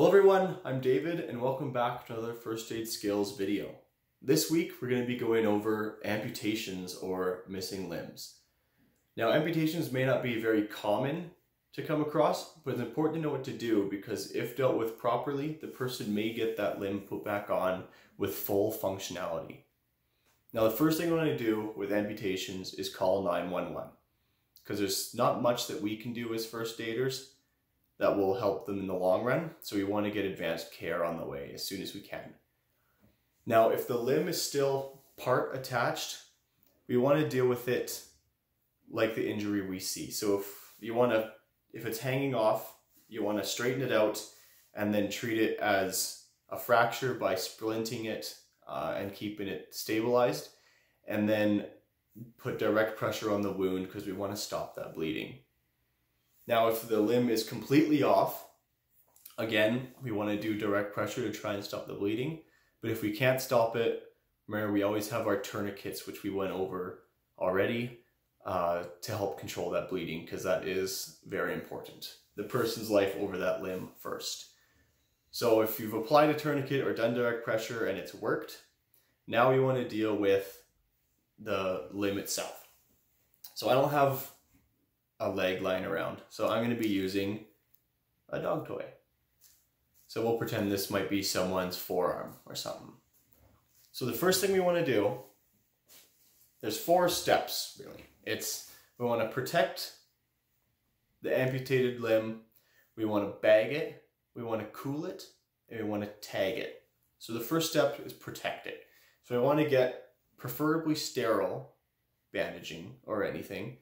Hello everyone, I'm David and welcome back to another first aid skills video. This week we're going to be going over amputations or missing limbs. Now amputations may not be very common to come across, but it's important to know what to do because if dealt with properly, the person may get that limb put back on with full functionality. Now the first thing we want to do with amputations is call 911 because there's not much that we can do as first aiders that will help them in the long run. So we want to get advanced care on the way as soon as we can. Now, if the limb is still part attached, we want to deal with it like the injury we see. So if it's hanging off, you want to straighten it out and then treat it as a fracture by splinting it and keeping it stabilized, and then put direct pressure on the wound because we want to stop that bleeding. Now, if the limb is completely off, again, we want to do direct pressure to try and stop the bleeding. But if we can't stop it, remember we always have our tourniquets, which we went over already, to help control that bleeding, because that is very important. The person's life over that limb first. So if you've applied a tourniquet or done direct pressure and it's worked, now we want to deal with the limb itself. So I don't have a leg lying around, so I'm going to be using a dog toy. So we'll pretend this might be someone's forearm or something. So the first thing we want to do, there's 4 steps really. We want to protect the amputated limb, we want to bag it, we want to cool it, and we want to tag it. So the first step is protect it. So I want to get preferably sterile bandaging or anything.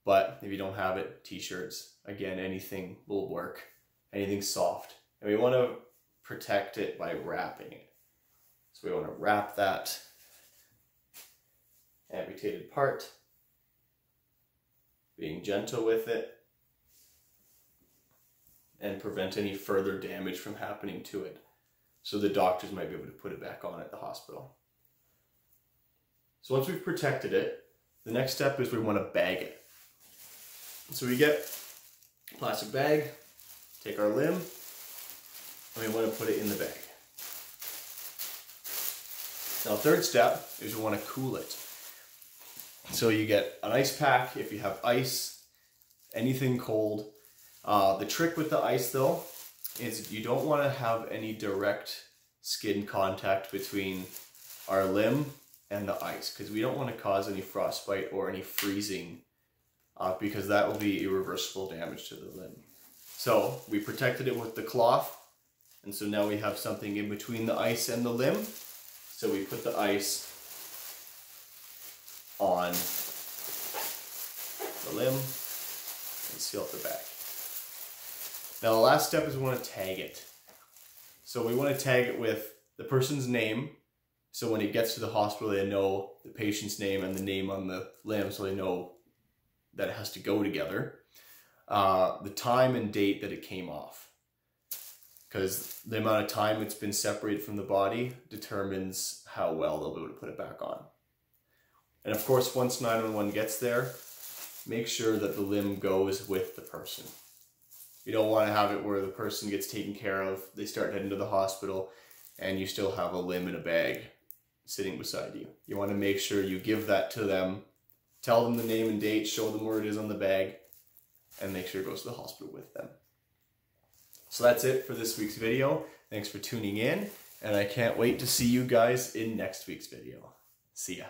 But if you don't have it, t-shirts, again, anything will work, anything soft. And we want to protect it by wrapping it. So we want to wrap that amputated part, being gentle with it, and prevent any further damage from happening to it. So the doctors might be able to put it back on at the hospital. So once we've protected it, the next step is we want to bag it. So we get a plastic bag, take our limb, and we want to put it in the bag. Now, third step is we want to cool it. So you get an ice pack if you have ice, anything cold. The trick with the ice though is you don't want to have any direct skin contact between our limb and the ice because we don't want to cause any frostbite or any freezing because that will be irreversible damage to the limb. So we protected it with the cloth, and so now we have something in between the ice and the limb. So we put the ice on the limb and seal up the bag. Now the last step is we want to tag it. So we want to tag it with the person's name, so when it gets to the hospital they know the patient's name and the name on the limb, so they know that it has to go together, the time and date that it came off, because the amount of time it's been separated from the body determines how well they'll be able to put it back on. And of course, once 911 gets there, make sure that the limb goes with the person. You don't want to have it where the person gets taken care of, they start heading to the hospital, and you still have a limb in a bag sitting beside you. You want to make sure you give that to them, tell them the name and date, show them where it is on the bag, and make sure it goes to the hospital with them. So that's it for this week's video. Thanks for tuning in, and I can't wait to see you guys in next week's video. See ya.